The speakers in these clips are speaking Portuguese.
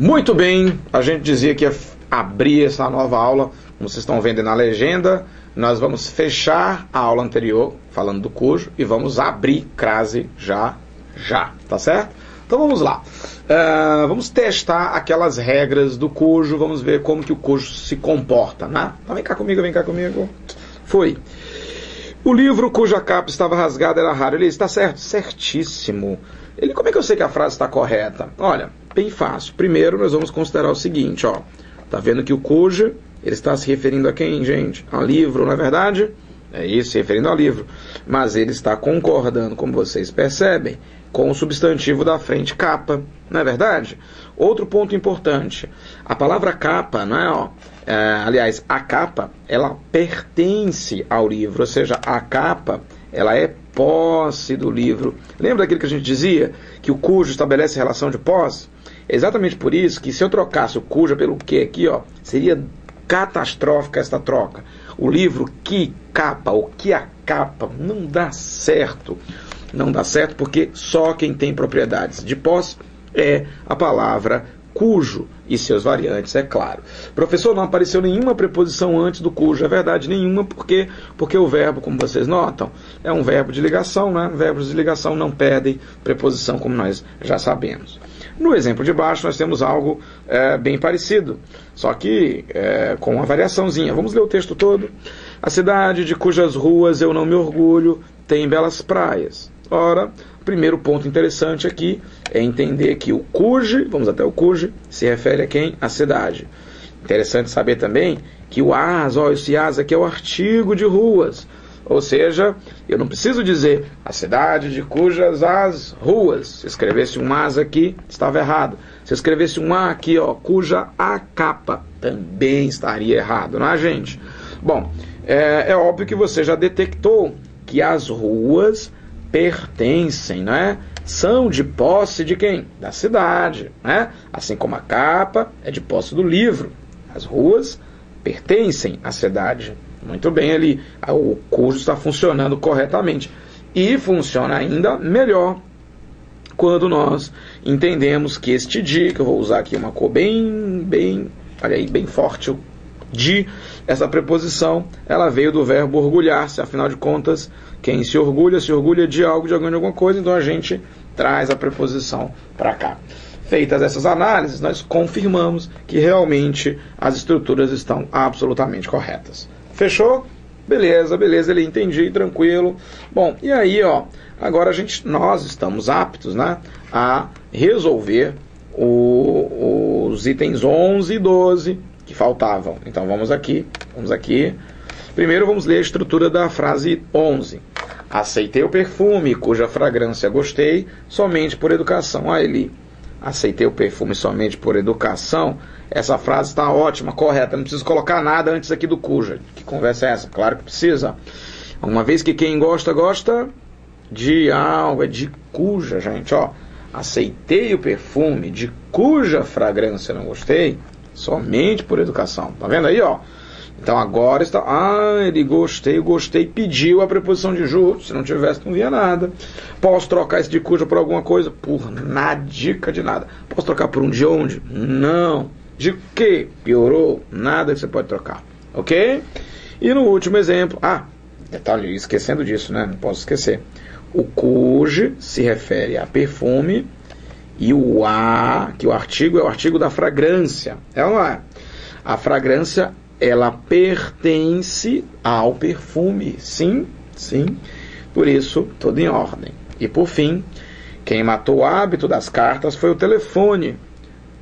Muito bem, a gente dizia que ia abrir essa nova aula, como vocês estão vendo aí na legenda. Nós vamos fechar a aula anterior, falando do cujo, e vamos abrir crase já, tá certo? Então vamos lá. Vamos testar aquelas regras do cujo, vamos ver como que o cujo se comporta, né? Então vem cá comigo. Foi. O livro cuja capa estava rasgada era raro. Ele está certo? Certíssimo. Como é que eu sei que a frase está correta? Olha, bem fácil. Primeiro nós vamos considerar o seguinte, ó. Tá vendo que o cujo, ele está se referindo a quem, gente? A livro, não é verdade? É isso, se referindo ao livro. Mas ele está concordando, como vocês percebem, com o substantivo da frente, capa, não é verdade? Outro ponto importante, a palavra capa, não é, ó, aliás, a capa, ela pertence ao livro, ou seja, a capa, ela é posse do livro. Lembra daquilo que a gente dizia? Que o cujo estabelece relação de posse? É exatamente por isso que se eu trocasse o cujo pelo que aqui, ó, seria catastrófica esta troca. O livro que capa, ou que a capa, não dá certo. Não dá certo porque só quem tem propriedades de posse é a palavra cujo e seus variantes, é claro. Professor, não apareceu nenhuma preposição antes do cujo. É verdade, nenhuma, porque o verbo, como vocês notam, é um verbo de ligação, né? Verbos de ligação não perdem preposição, como nós já sabemos. No exemplo de baixo, nós temos algo bem parecido, só que com uma variaçãozinha. Vamos ler o texto todo. A cidade de cujas ruas eu não me orgulho tem belas praias. Ora, o primeiro ponto interessante aqui é entender que o cujo, vamos até o cujo, se refere a quem? A cidade. Interessante saber também que o as, ó, esse as aqui é o artigo de ruas. Ou seja, eu não preciso dizer a cidade de cujas as ruas. Se escrevesse um as aqui, estava errado. Se escrevesse um a aqui, ó, cuja a capa, também estaria errado, não é, gente? Bom, é óbvio que você já detectou que as ruas pertencem, não é? São de posse de quem? Da cidade, né? Assim como a capa é de posse do livro. As ruas pertencem à cidade. Muito bem ali, o cujo está funcionando corretamente. E funciona ainda melhor quando nós entendemos que este de, que eu vou usar aqui uma cor olha aí, bem forte, o de, essa preposição, ela veio do verbo orgulhar-se. Afinal de contas, quem se orgulha de algo, de alguma coisa, então a gente traz a preposição para cá. Feitas essas análises, nós confirmamos que realmente as estruturas estão absolutamente corretas. Fechou? Beleza, ele entendi, tranquilo. Bom, e aí, ó, agora nós estamos aptos, né, a resolver os itens 11 e 12 que faltavam. Então vamos aqui. Primeiro vamos ler a estrutura da frase 11. Aceitei o perfume, cuja fragrância gostei, somente por educação. Ah, Eli, aceitei o perfume somente por educação. Essa frase está ótima, correta. Não preciso colocar nada antes aqui do cuja. Que conversa é essa? Claro que precisa. Uma vez que quem gosta de algo, é de cuja, gente. Ó, aceitei o perfume, de cuja fragrância não gostei, somente por educação. Tá vendo aí, ó? Então agora está... ele gostei, pediu a preposição de justo. Se não tivesse, não via nada. Posso trocar esse de cuja por alguma coisa? Por dica de nada. Posso trocar por um de onde? Não. De que? Piorou? Nada que você pode trocar. Ok? E no último exemplo... detalhe, esquecendo disso, né? Não posso esquecer. O cujo se refere a perfume e o a, que o artigo é o artigo da fragrância. É ou não é? A fragrância, ela pertence ao perfume. Sim. Por isso, tudo em ordem. E por fim, quem matou o hábito das cartas foi o telefone,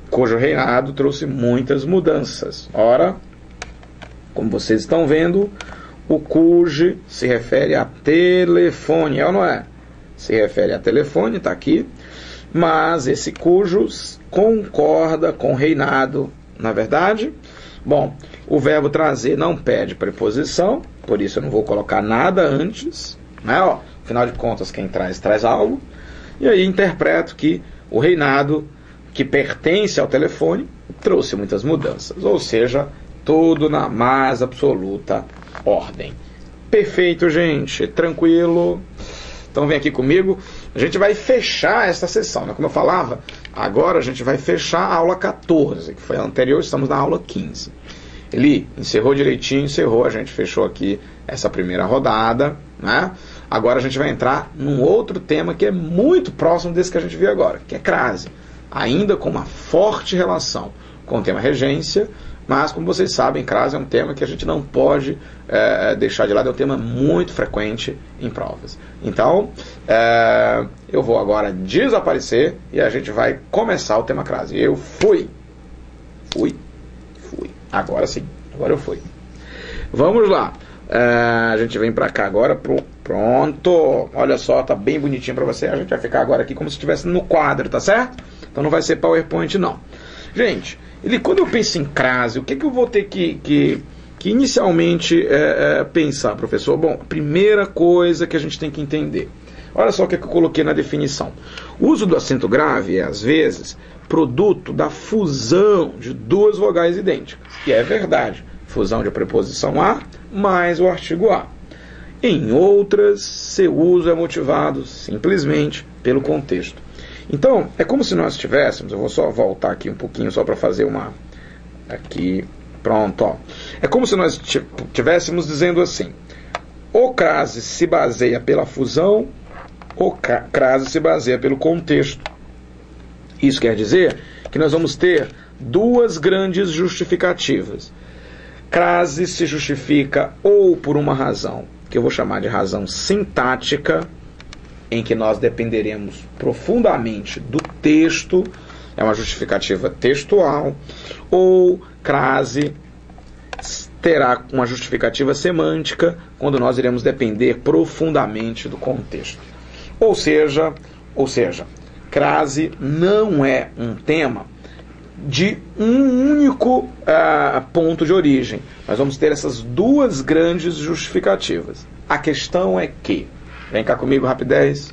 cujo reinado trouxe muitas mudanças. Ora, como vocês estão vendo, o cujo se refere a telefone, é ou não é? Se refere a telefone, está aqui, mas esse cujo concorda com reinado, na verdade. Bom, o verbo trazer não pede preposição, por isso eu não vou colocar nada antes, né? Ó, afinal de contas, quem traz algo. E aí interpreto que o reinado, que pertence ao telefone, trouxe muitas mudanças, ou seja, tudo na mais absoluta ordem. Perfeito, gente, tranquilo. Então vem aqui comigo, a gente vai fechar esta sessão, né? Como eu falava, Agora a gente vai fechar a aula 14, que foi a anterior, estamos na aula 15. Ele encerrou direitinho, a gente fechou aqui essa primeira rodada, né? Agora a gente vai entrar num outro tema que é muito próximo desse que a gente viu agora, que é crase. Ainda com uma forte relação com o tema regência, mas como vocês sabem, crase é um tema que a gente não pode deixar de lado, é um tema muito frequente em provas. Então, eu vou agora desaparecer e a gente vai começar o tema crase. Eu fui. Agora sim, agora eu fui. Vamos lá. A gente vem pra cá agora. Pronto. Olha só, tá bem bonitinho pra você. A gente vai ficar agora aqui como se estivesse no quadro, tá certo? Então não vai ser PowerPoint, não. Gente, quando eu penso em crase, o que eu vou ter que inicialmente pensar, professor? Bom, a primeira coisa que a gente tem que entender. Olha só o que eu coloquei na definição. O uso do acento grave é, às vezes, produto da fusão de duas vogais idênticas. E é verdade. Fusão de preposição a mais o artigo a. Em outras, seu uso é motivado simplesmente pelo contexto. Então, é como se nós tivéssemos, eu vou só voltar aqui um pouquinho só para fazer uma... Aqui, pronto, ó. É como se nós tivéssemos dizendo assim, o crase se baseia pela fusão, o crase se baseia pelo contexto. Isso quer dizer que nós vamos ter duas grandes justificativas. Crase se justifica ou por uma razão, que eu vou chamar de razão sintática, em que nós dependeremos profundamente do texto, é uma justificativa textual, ou crase terá uma justificativa semântica, quando nós iremos depender profundamente do contexto. Ou seja, crase não é um tema de um único ponto de origem. Nós vamos ter essas duas grandes justificativas. A questão é que, vem cá comigo, rapidez.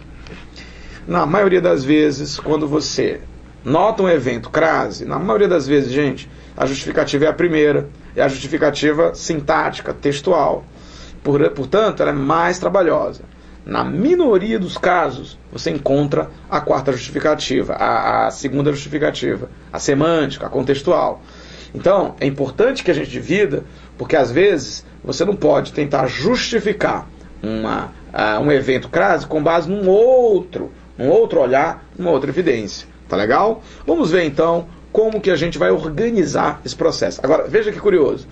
Na maioria das vezes, quando você nota um evento crase, na maioria das vezes, gente, a justificativa é a primeira, é a justificativa sintática, textual. Portanto, ela é mais trabalhosa. Na minoria dos casos, você encontra a quarta justificativa, a segunda justificativa, a semântica, a contextual. Então, é importante que a gente divida, porque às vezes você não pode tentar justificar um evento crase com base num outro olhar, numa outra evidência. Tá legal? Vamos ver então como que a gente vai organizar esse processo. Agora, veja que curioso.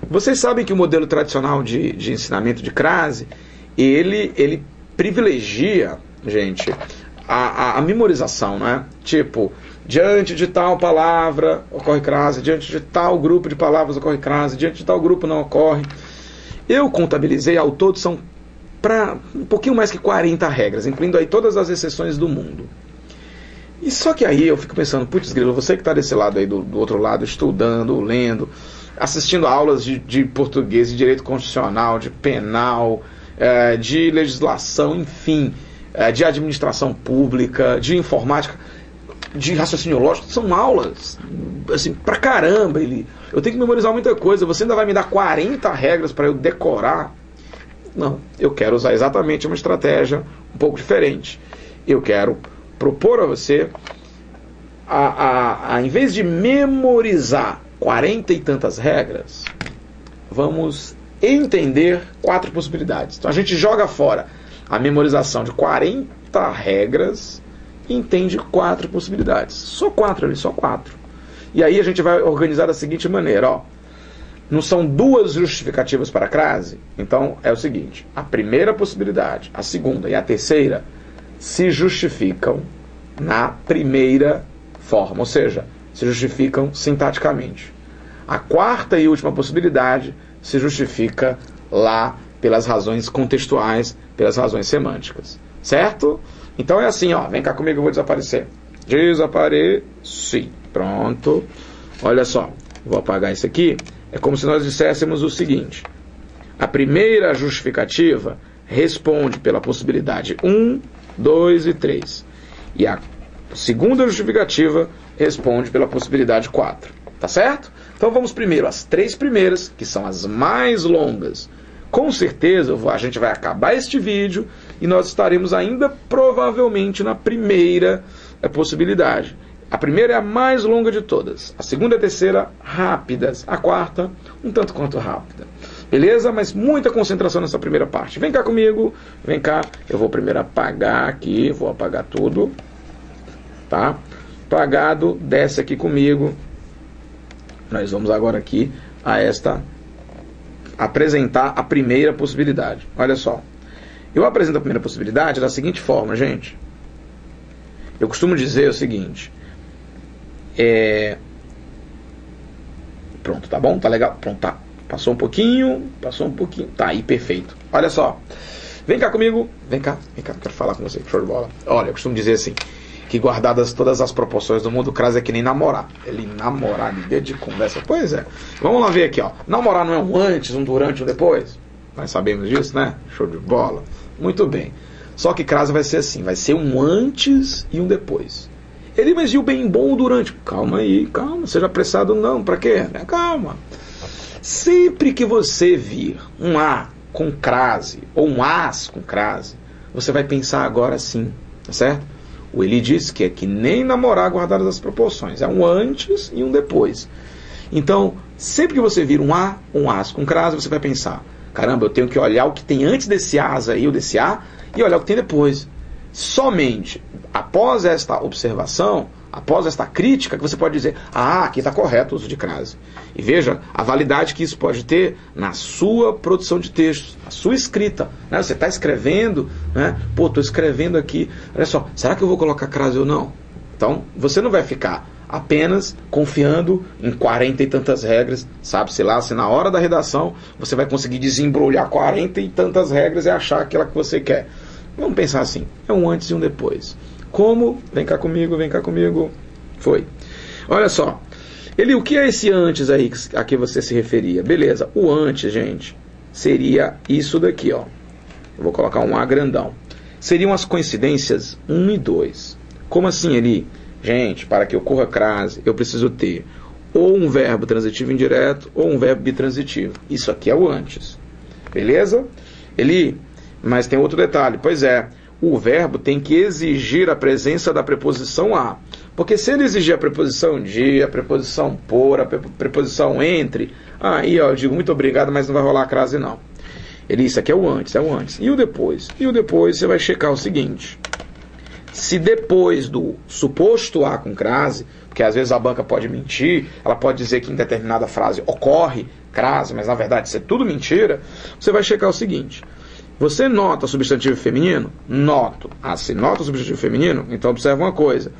Vocês sabem que o modelo tradicional de ensinamento de crase, ele privilegia, gente, a memorização, né? Tipo, diante de tal palavra ocorre crase, diante de tal grupo de palavras ocorre crase, diante de tal grupo não ocorre. Eu contabilizei, ao todo são para um pouquinho mais que 40 regras, incluindo aí todas as exceções do mundo. E só que aí eu fico pensando, putz grilo, você que está desse lado aí, do outro lado, estudando, lendo, assistindo aulas de português, de direito constitucional, de penal, de legislação, enfim, de administração pública, de informática, de raciocínio lógico, são aulas, assim, pra caramba. Eu tenho que memorizar muita coisa, você ainda vai me dar 40 regras para eu decorar? Não, eu quero usar exatamente uma estratégia um pouco diferente. Eu quero propor a você, em vez de memorizar 40 e tantas regras, vamos entender 4 possibilidades. Então a gente joga fora a memorização de 40 regras e entende 4 possibilidades. Só 4 ali, só 4. E aí a gente vai organizar da seguinte maneira, ó. Não são 2 justificativas para a crase? Então é o seguinte, a primeira possibilidade, a segunda e a terceira se justificam na primeira forma, ou seja, se justificam sintaticamente. A quarta e última possibilidade se justifica lá pelas razões contextuais, pelas razões semânticas. Certo? Então é assim, ó, vem cá comigo, eu vou desaparecer. Desapareci. Pronto. Olha só, vou apagar isso aqui. É como se nós disséssemos o seguinte: a primeira justificativa responde pela possibilidade 1, 2 e 3. E a segunda justificativa responde pela possibilidade 4. Tá certo? Então vamos primeiro às 3 primeiras, que são as mais longas. Com certeza a gente vai acabar este vídeo e nós estaremos ainda provavelmente na primeira possibilidade. A primeira é a mais longa de todas. A segunda e a terceira, rápidas. A quarta, um tanto quanto rápida. Beleza? Mas muita concentração nessa primeira parte. Vem cá comigo. Vem cá. Eu vou primeiro apagar aqui. Vou apagar tudo. Tá? Apagado. Desce aqui comigo. Nós vamos agora aqui a apresentar a primeira possibilidade. Olha só. Eu apresento a primeira possibilidade da seguinte forma, gente. Eu costumo dizer o seguinte. Pronto, tá bom? Tá legal? Pronto, tá. Passou um pouquinho. Tá aí, perfeito. Olha só. Vem cá comigo. Vem cá, quero falar com você. Show de bola. Olha, eu costumo dizer assim, que guardadas todas as proporções do mundo, o crase é que nem namorar. Ele namorar de dedo de conversa. Pois é. Vamos lá ver aqui, ó. Namorar não é um antes, um durante, um depois? Nós sabemos disso, né? Show de bola. Muito bem. Só que crase vai ser assim, vai ser um antes e um depois. Ele, mas e o bem bom durante? Calma aí, calma, seja apressado não, pra quê? Calma. Sempre que você vir um A com crase, ou um as com crase, você vai pensar agora assim, tá certo? O Eli disse que é que nem namorar guardadas as proporções, é um antes e um depois. Então, sempre que você vir um A, um as com crase, você vai pensar, caramba, eu tenho que olhar o que tem antes desse as aí, ou desse A, e olhar o que tem depois. Somente após esta observação, após esta crítica, que você pode dizer, aqui está correto o uso de crase. E veja a validade que isso pode ter na sua produção de textos, na sua escrita. Né? Você está escrevendo, né? Pô, estou escrevendo aqui, olha só, será que eu vou colocar crase ou não? Então, você não vai ficar apenas confiando em 40 e tantas regras, sabe-se lá, se na hora da redação você vai conseguir desembrulhar 40 e tantas regras e achar aquela que você quer. Vamos pensar assim, é um antes e um depois. Como? Vem cá comigo. Foi. Olha só. O que é esse antes aí a que você se referia? Beleza, o antes, gente, seria isso daqui, ó. Eu vou colocar um A grandão. Seriam as coincidências 1 e 2. Como assim, Eli? Gente, para que ocorra crase, eu preciso ter ou um verbo transitivo indireto ou um verbo bitransitivo. Isso aqui é o antes. Beleza? Eli, mas tem outro detalhe. Pois é, o verbo tem que exigir a presença da preposição a. Porque se ele exigir a preposição de, a preposição por, a preposição entre, aí ó, eu digo muito obrigado, mas não vai rolar a crase não. Isso aqui é o antes, E o depois? E o depois você vai checar o seguinte. Se depois do suposto a com crase, porque às vezes a banca pode mentir, ela pode dizer que em determinada frase ocorre crase, mas na verdade isso é tudo mentira, você vai checar o seguinte. Você nota substantivo feminino? Noto. Se nota o substantivo feminino, então observa uma coisa.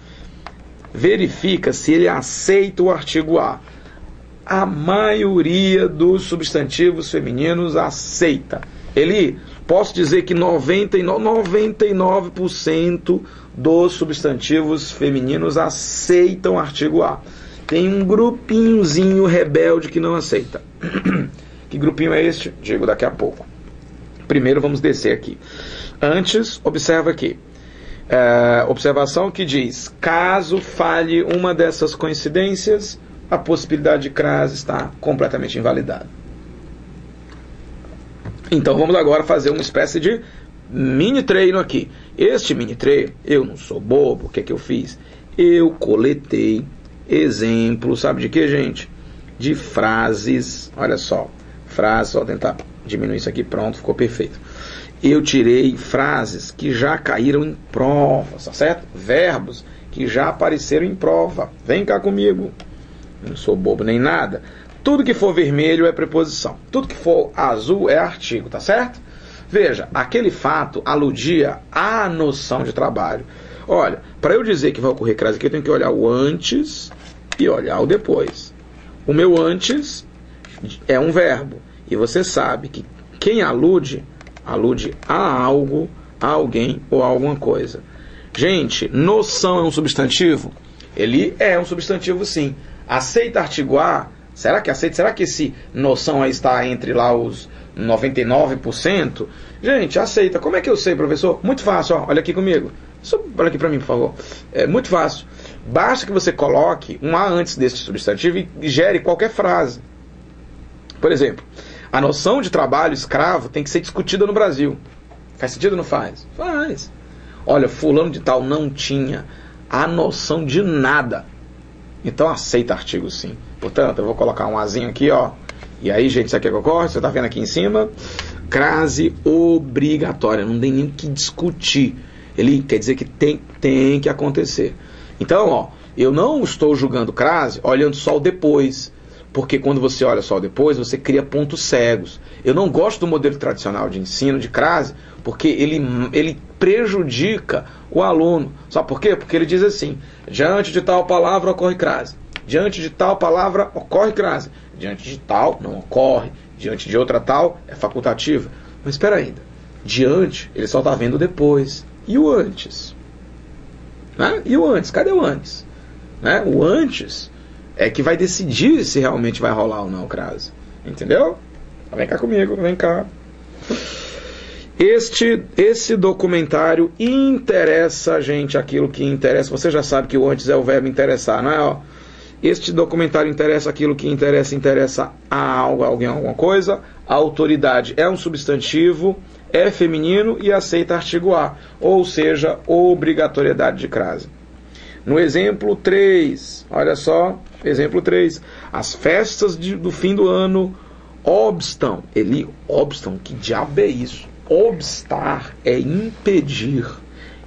Verifica se ele aceita o artigo a. A maioria dos substantivos femininos aceita. Posso dizer que 99% dos substantivos femininos aceitam o artigo a. Tem um grupinhozinho rebelde que não aceita. Que grupinho é este? Digo daqui a pouco. Primeiro vamos descer aqui. Antes, observa aqui. Observação que diz, caso falhe uma dessas coincidências, a possibilidade de crase está completamente invalidada. Então vamos agora fazer uma espécie de mini treino aqui. Este mini treino, eu não sou bobo, o que é que eu fiz? Eu coletei exemplos, sabe de que, gente? De frases, olha só, frases, vou tentar diminuir isso aqui, pronto, ficou perfeito. Eu tirei frases que já caíram em prova, tá certo? Verbos que já apareceram em prova. Vem cá comigo. Eu não sou bobo nem nada. Tudo que for vermelho é preposição. Tudo que for azul é artigo, tá certo? Veja, aquele fato aludia à noção de trabalho. Olha, para eu dizer que vai ocorrer crase aqui, eu tenho que olhar o antes e olhar o depois. O meu antes é um verbo. E você sabe que quem alude a algo, a alguém ou a alguma coisa. Gente, noção é um substantivo? Ele é um substantivo, sim. Aceita artigo a? Será que aceita? Será que esse noção aí está entre lá os 99%? Gente, aceita. Como é que eu sei, professor? Muito fácil, ó. Olha aqui comigo. Olha aqui para mim, por favor. É muito fácil. Basta que você coloque um a antes desse substantivo e gere qualquer frase. Por exemplo, a noção de trabalho escravo tem que ser discutida no Brasil. Faz sentido ou não faz? Faz. Olha, fulano de tal não tinha a noção de nada. Então aceita artigo sim. Portanto, eu vou colocar um azinho aqui, ó. E aí, gente, isso aqui é que ocorre? Você está vendo aqui em cima? Crase obrigatória. Não tem nem o que discutir. Ele quer dizer que tem que acontecer. Então, ó, eu não estou julgando crase olhando só o depois. Porque quando você olha só o depois, você cria pontos cegos. Eu não gosto do modelo tradicional de ensino de crase, porque ele prejudica o aluno. Sabe por quê? Porque ele diz assim: diante de tal palavra ocorre crase. Diante de tal palavra ocorre crase. Diante de tal não ocorre. Diante de outra tal é facultativa. Mas espera ainda. Diante, ele só está vendo o depois. E o antes? Né? E o antes? Cadê o antes? Né? O antes é que vai decidir se realmente vai rolar ou não o crase. Entendeu? Vem cá comigo, vem cá. Esse documentário interessa a gente aquilo que interessa. Você já sabe que o antes é o verbo interessar, não é? Ó, este documentário interessa aquilo que interessa a algo, a alguém, alguma coisa. A autoridade é um substantivo, é feminino e aceita artigo A. Ou seja, obrigatoriedade de crase. No exemplo 3, olha só, exemplo 3. As festas do fim do ano obstam. Obstam, que diabo é isso? Obstar é impedir.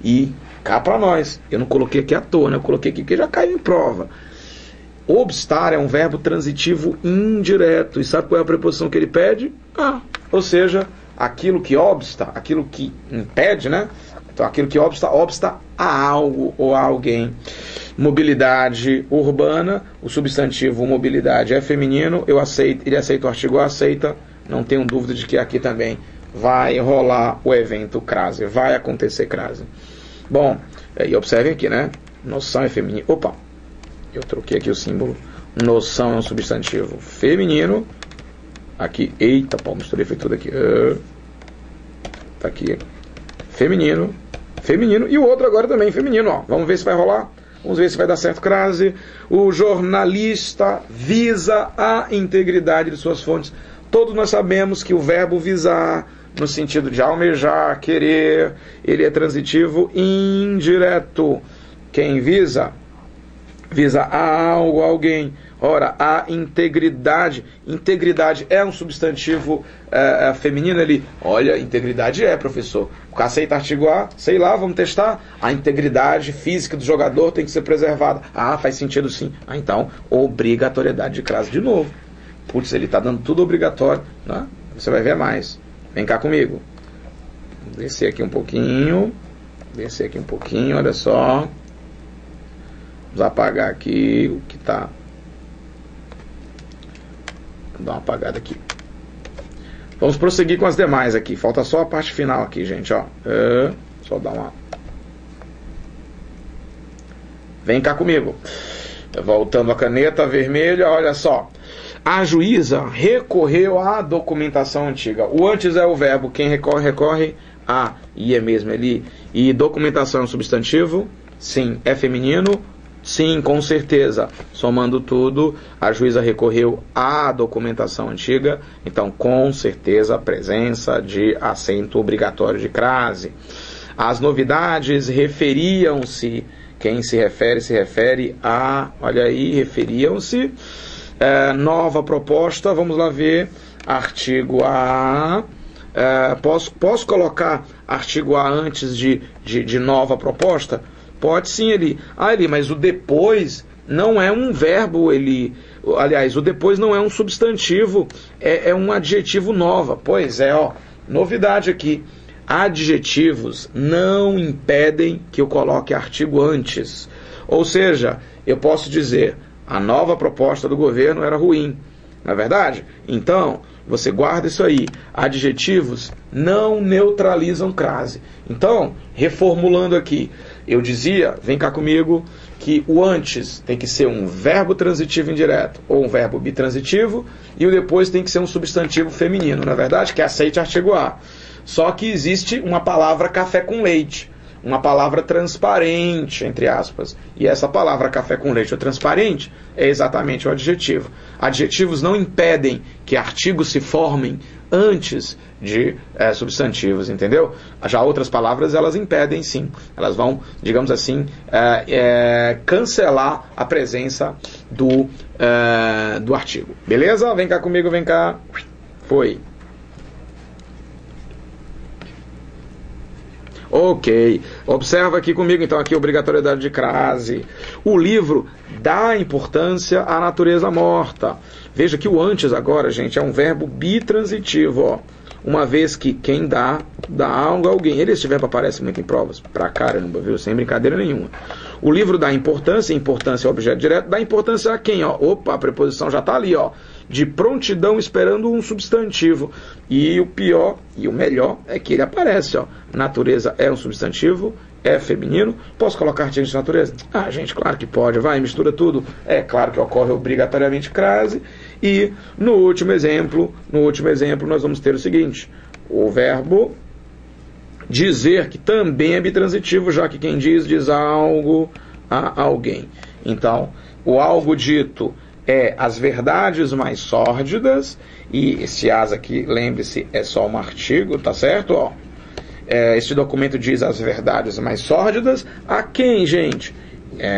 E cá para nós, eu não coloquei aqui à toa, né? Eu coloquei aqui que já caiu em prova. Obstar é um verbo transitivo indireto. E sabe qual é a preposição que ele pede? Ou seja, aquilo que obsta, aquilo que impede, né? Então, aquilo que obsta a algo ou a alguém. Mobilidade urbana, o substantivo mobilidade é feminino, ele aceita o artigo aceita, não tenho dúvida de que aqui também vai rolar o evento crase, vai acontecer crase. Bom, e observem aqui, né? Noção é feminino. Opa, eu troquei aqui o símbolo. Noção é um substantivo feminino. Aqui, eita, pô, misturei, foi tudo aqui. Tá aqui. Feminino. E o outro agora também feminino, ó. Vamos ver se vai rolar. Vamos ver se vai dar certo crase. O jornalista visa a integridade de suas fontes. Todos nós sabemos que o verbo visar, no sentido de almejar, querer, ele é transitivo indireto. Quem visa a algo, alguém. Ora, a integridade. Integridade é um substantivo feminino ali. Olha, integridade professor. Aceita artigo A, sei lá, vamos testar. A integridade física do jogador tem que ser preservada. Faz sentido sim. Então, obrigatoriedade de crase de novo. Putz, ele está dando tudo obrigatório. Né? Você vai ver mais. Vem cá comigo. Vou descer aqui um pouquinho. Olha só. Vamos apagar aqui o que está. Vou dar uma apagada aqui. Vamos prosseguir com as demais aqui. Falta só a parte final aqui, gente. Ó. Só dar uma... Vem cá comigo. Voltando a caneta vermelha, olha só. A juíza recorreu à documentação antiga. O antes é o verbo. Quem recorre a. E é mesmo ali. E documentação é um substantivo? Sim. É feminino? Sim, com certeza. Somando tudo, a juíza recorreu à documentação antiga. Então, com certeza, a presença de acento obrigatório de crase. As novidades referiam-se. Quem se refere a... Olha aí, referiam-se. Nova proposta, vamos lá ver. Artigo A. Posso colocar artigo A antes de nova proposta? Pode sim, Eli. Eli, mas o depois não é um verbo, Eli. Aliás, o depois não é um substantivo, é um adjetivo nova. Pois é, ó, novidade aqui. Adjetivos não impedem que eu coloque artigo antes. Ou seja, eu posso dizer, a nova proposta do governo era ruim. Não é verdade? Então, você guarda isso aí. Adjetivos não neutralizam crase. Então, reformulando aqui, eu dizia, vem cá comigo, que o antes tem que ser um verbo transitivo indireto ou um verbo bitransitivo e o depois tem que ser um substantivo feminino, não é verdade? Que aceite artigo A. Só que existe uma palavra café com leite, uma palavra transparente, entre aspas. E essa palavra café com leite ou transparente é exatamente o adjetivo. Adjetivos não impedem que artigos se formem antes de substantivos, entendeu? Já outras palavras, elas impedem sim, elas vão, digamos assim, cancelar a presença do artigo. Beleza? Vem cá comigo, vem cá. Foi. Ok, observa aqui comigo então aqui obrigatoriedade de crase. O livro dá importância à natureza morta. Veja que o antes agora, gente, é um verbo bitransitivo, ó. Uma vez que quem dá algo a alguém. Esse verbo aparece muito em provas, pra caramba, viu? Sem brincadeira nenhuma. O livro dá importância é objeto direto, dá importância a quem, ó? Opa, a preposição já tá ali, ó. De prontidão esperando um substantivo. E o pior e o melhor é que ele aparece, ó. Natureza é um substantivo, é feminino. Posso colocar artigo de natureza? Ah, gente, claro que pode. Vai, mistura tudo. É claro que ocorre obrigatoriamente crase. E no último exemplo, nós vamos ter o seguinte: o verbo dizer, que também é bitransitivo, já que quem diz algo a alguém. Então, o algo dito é as verdades mais sórdidas, e esse as aqui, lembre-se, é só um artigo, tá certo? Ó, este documento diz as verdades mais sórdidas. A quem, gente?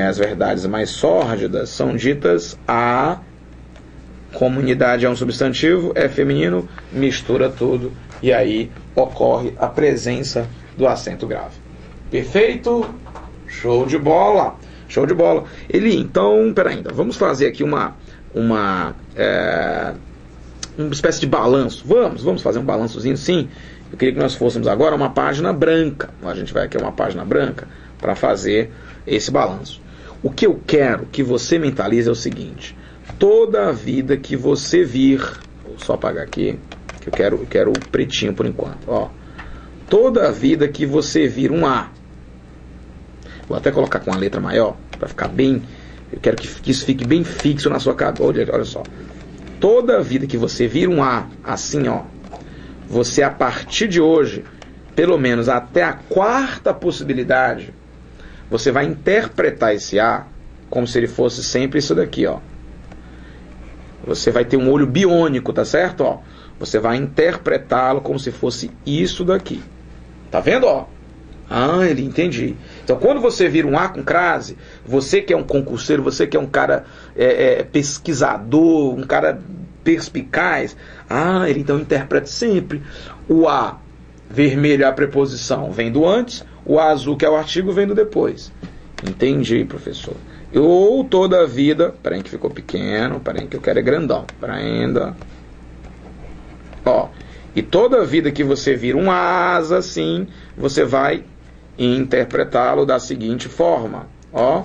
As verdades mais sórdidas são ditas a comunidade, é um substantivo, é feminino, mistura tudo, e aí ocorre a presença do acento grave. Perfeito? Show de bola! Show de bola! Eli, então, peraí, ainda vamos fazer aqui uma espécie de balanço. Vamos fazer um balançozinho, sim. Eu queria que nós fôssemos agora uma página branca. A gente vai aqui uma página branca para fazer esse balanço. O que eu quero que você mentalize é o seguinte: toda a vida que você vir, vou só apagar aqui, que eu quero o pretinho por enquanto, ó. Toda a vida que você vir um A, vou até colocar com a letra maior para ficar bem, eu quero que isso fique bem fixo na sua cabeça. Olha só, toda a vida que você vir um A, assim, ó, você, a partir de hoje, pelo menos até a quarta possibilidade, você vai interpretar esse A como se ele fosse sempre isso daqui, ó. Você vai ter um olho biônico, tá certo? Ó, você vai interpretá-lo como se fosse isso daqui. Tá vendo, ó? Ah, ele entendi. Então, quando você vira um A com crase, você que é um concurseiro, você que é um cara pesquisador, um cara perspicaz, ele então interpreta sempre. O A vermelho é a preposição, vem do antes. O A azul, que é o artigo, vem do depois. Entendi, professor. Ou toda a vida... Peraí que ficou pequeno. Peraí que eu quero é grandão. Peraí ainda. Ó. E toda a vida que você vira um asa assim, você vai interpretá-lo da seguinte forma. Ó.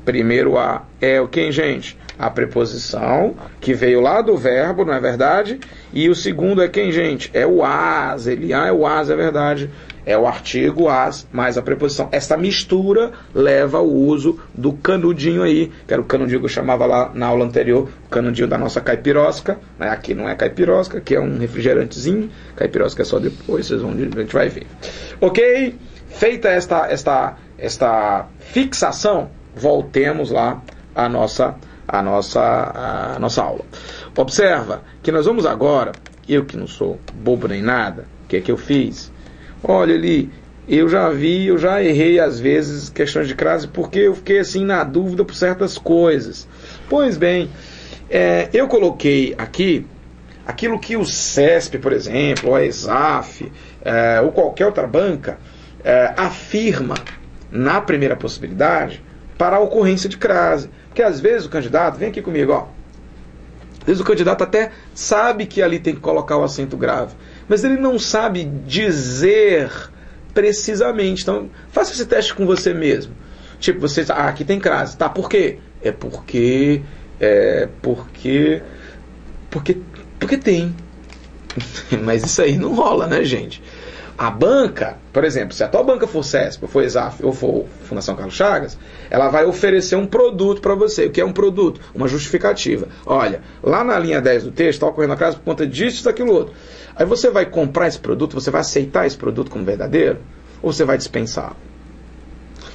Primeiro A é o quem, gente? A preposição que veio lá do verbo, não é verdade? E o segundo é quem, gente? É o as. Ele é o as, é verdade. É o artigo as mais a preposição. Essa mistura leva ao uso do canudinho aí, que era o canudinho que eu chamava lá na aula anterior, o canudinho da nossa caipirosca. Aqui não é caipirosca, aqui é um refrigerantezinho. Caipirosca é só depois, a gente vai ver. Ok? Feita esta fixação, voltemos lá à nossa aula. Observa que nós vamos agora, eu que não sou bobo nem nada, o que é que eu fiz? Olha ali, eu já errei às vezes questões de crase porque eu fiquei assim na dúvida por certas coisas. Pois bem, eu coloquei aqui aquilo que o CESP, por exemplo, ou a ESAF, ou qualquer outra banca, afirma na primeira possibilidade para a ocorrência de crase. Porque às vezes o candidato, vem aqui comigo, ó. Às vezes o candidato até sabe que ali tem que colocar o acento grave, mas ele não sabe dizer precisamente. Então, faça esse teste com você mesmo. Tipo, você, aqui tem crase. Tá, por quê? Porque tem. Mas isso aí não rola, né, gente? A banca, por exemplo, se a tua banca for CESP, ou for ESAF, ou for Fundação Carlos Chagas, ela vai oferecer um produto para você. O que é um produto? Uma justificativa. Olha, lá na linha 10 do texto, está ocorrendo a crase por conta disso, daquilo outro. Aí você vai comprar esse produto, você vai aceitar esse produto como verdadeiro, ou você vai dispensar?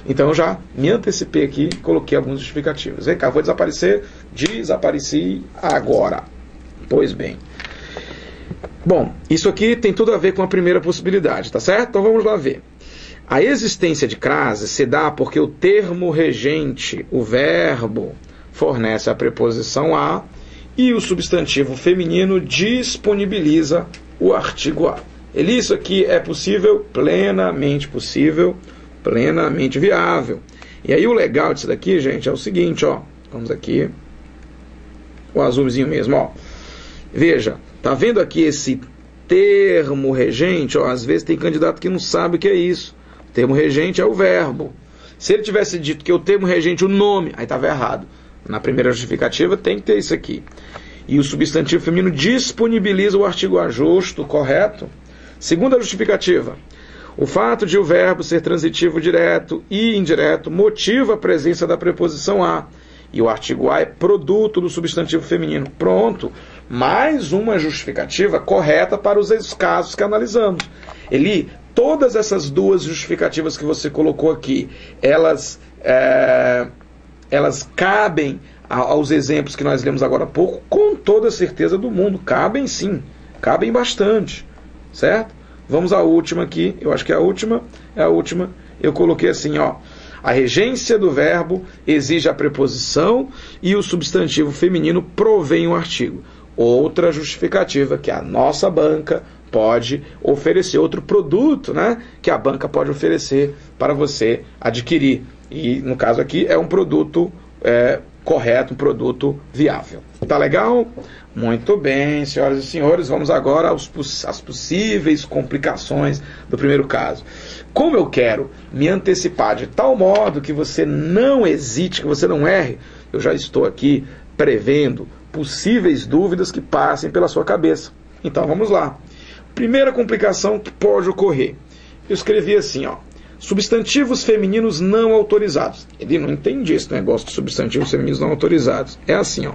Então eu já me antecipei aqui, coloquei algumas justificativas. Vem cá, vou desapareci agora. Pois bem. Bom, isso aqui tem tudo a ver com a primeira possibilidade, tá certo? Então vamos lá ver. A existência de crase se dá porque o termo regente, o verbo, fornece a preposição a e o substantivo feminino disponibiliza o artigo a. Isso aqui é possível, plenamente viável. E aí o legal disso daqui, gente, é o seguinte, ó. Vamos aqui, o azulzinho mesmo, ó. Veja, tá vendo aqui esse termo regente? Ó, às vezes tem candidato que não sabe o que é isso. O termo regente é o verbo. Se ele tivesse dito que o termo regente é o nome, aí estava errado. Na primeira justificativa tem que ter isso aqui. E o substantivo feminino disponibiliza o artigo a justo, correto? Segunda justificativa. O fato de o verbo ser transitivo direto e indireto motiva a presença da preposição a. E o artigo a é produto do substantivo feminino. Pronto. Mais uma justificativa correta para os casos que analisamos. Eli, todas essas duas justificativas que você colocou aqui, elas cabem aos exemplos que nós lemos agora há pouco? Com toda a certeza do mundo. Cabem sim. Cabem bastante. Certo? Vamos à última aqui. Eu acho que a última é a última. Eu coloquei assim, ó. A regência do verbo exige a preposição e o substantivo feminino provém o artigo. Outra justificativa que a nossa banca pode oferecer, outro produto, né, que a banca pode oferecer para você adquirir. E, no caso aqui, é um produto correto, um produto viável. Tá legal? Muito bem, senhoras e senhores, vamos agora às possíveis complicações do primeiro caso. Como eu quero me antecipar de tal modo que você não hesite, que você não erre, eu já estou aqui prevendo possíveis dúvidas que passem pela sua cabeça. Então vamos lá. Primeira complicação que pode ocorrer. Eu escrevi assim, ó. Substantivos femininos não autorizados. Ele não entende esse negócio de substantivos femininos não autorizados. É assim, ó.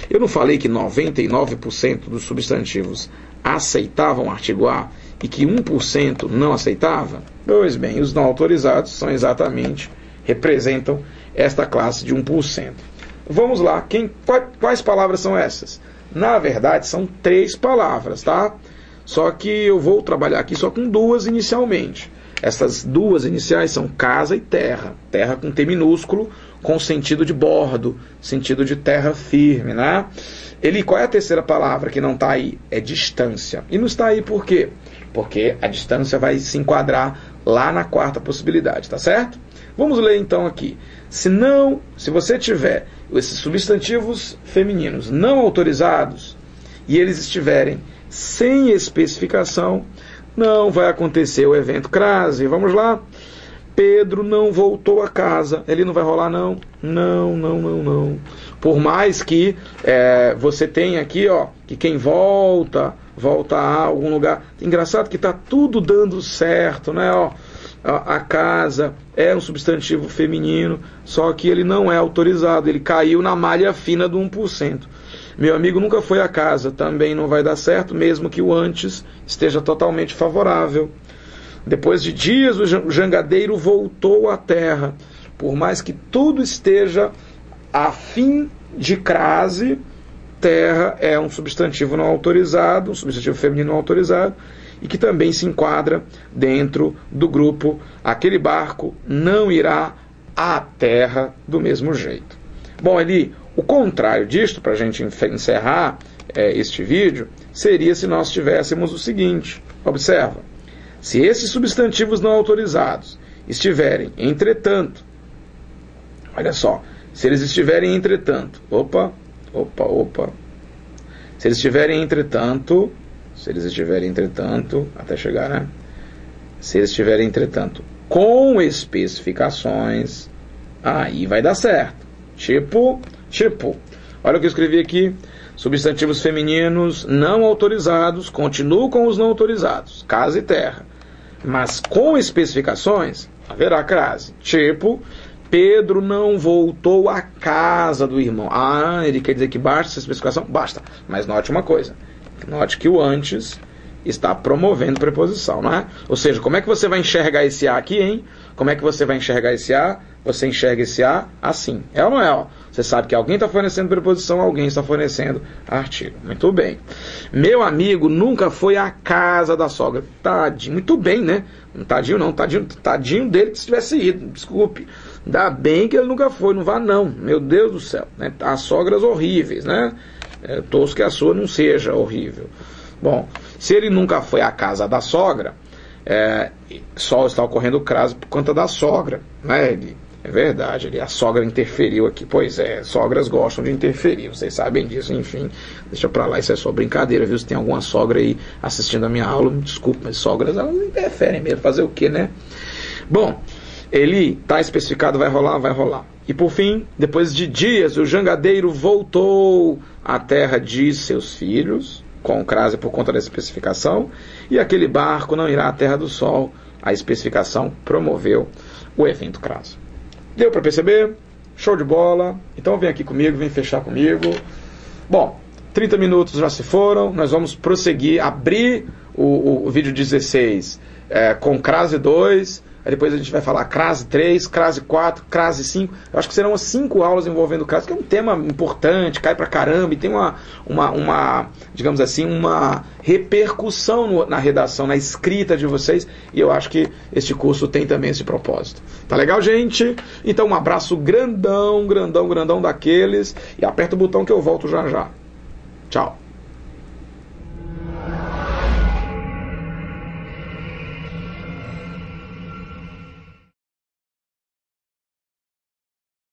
Eu não falei que 99% dos substantivos aceitavam o artigo a e que 1% não aceitava? Pois bem, os não autorizados são exatamente, representam esta classe de 1%. Vamos lá, quais palavras são essas? Na verdade, são 3 palavras, tá? Só que eu vou trabalhar aqui só com 2 inicialmente. Essas 2 iniciais são casa e terra. Terra com T minúsculo, com sentido de bordo, sentido de terra firme, né? Qual é a terceira palavra que não está aí? É distância. E não está aí por quê? Porque a distância vai se enquadrar lá na 4ª possibilidade, tá certo? Vamos ler então aqui. Se você tiver esses substantivos femininos não autorizados e eles estiverem sem especificação, não vai acontecer o evento crase. Vamos lá. Pedro não voltou a casa. Ele não vai rolar, não? Não. Por mais que você tenha aqui, ó, que quem volta a algum lugar. Engraçado que está tudo dando certo, né? Ó, a casa é um substantivo feminino, só que ele não é autorizado. Ele caiu na malha fina do 1%. Meu amigo nunca foi à casa, também não vai dar certo, mesmo que o antes esteja totalmente favorável. Depois de dias, o jangadeiro voltou à terra. Por mais que tudo esteja a fim de crase, terra é um substantivo não autorizado, um substantivo feminino não autorizado, e que também se enquadra dentro do grupo aquele barco não irá à terra do mesmo jeito. Bom, Eli, o contrário disto, para a gente encerrar este vídeo, seria se nós tivéssemos o seguinte. Observa. Se esses substantivos não autorizados estiverem, entretanto, olha só, se eles estiverem, entretanto, se eles estiverem, entretanto, até chegar, né? Se eles estiverem, entretanto, com especificações, aí vai dar certo. Tipo, olha o que eu escrevi aqui. Substantivos femininos não autorizados continuam com os não autorizados, casa e terra. Mas com especificações, haverá crase. Tipo, Pedro não voltou à casa do irmão. Ele quer dizer que basta essa especificação? Basta. Mas note uma coisa. Note que o antes está promovendo preposição, não é? Ou seja, como é que você vai enxergar esse A aqui, hein? Como é que você vai enxergar esse A? Você enxerga esse A assim. É ou não é? Ó? Você sabe que alguém está fornecendo preposição, alguém está fornecendo artigo. Muito bem. Meu amigo nunca foi à casa da sogra. Tadinho. Muito bem, né? Não tadinho não. Tadinho dele que se tivesse ido. Desculpe. Ainda bem que ele nunca foi. Não vá não. Meu Deus do céu. Né? As sogras horríveis, né? Torço que a sua não seja horrível. Bom, se ele nunca foi à casa da sogra, só está ocorrendo o crase por conta da sogra, né? É verdade, a sogra interferiu aqui. Pois é, sogras gostam de interferir, vocês sabem disso, enfim. Deixa pra lá, isso é só brincadeira, viu? Se tem alguma sogra aí assistindo a minha aula, me desculpe, mas sogras, elas interferem mesmo, fazer o quê, né? Bom, ele tá especificado, vai rolar, vai rolar. E por fim, depois de dias, o jangadeiro voltou à terra de seus filhos, com crase por conta da especificação, e aquele barco não irá à terra do sol. A especificação promoveu o evento crase. Deu para perceber? Show de bola. Então vem aqui comigo, vem fechar comigo. Bom, 30 minutos já se foram. Nós vamos prosseguir, abrir o vídeo 16 com crase 2. Aí depois a gente vai falar crase 3, crase 4, crase 5. Eu acho que serão umas 5 aulas envolvendo crase, que é um tema importante, cai pra caramba, e tem uma digamos assim, uma repercussão na redação, na escrita de vocês, e eu acho que este curso tem também esse propósito. Tá legal, gente? Então um abraço grandão, grandão, grandão daqueles, e aperta o botão que eu volto já já. Tchau.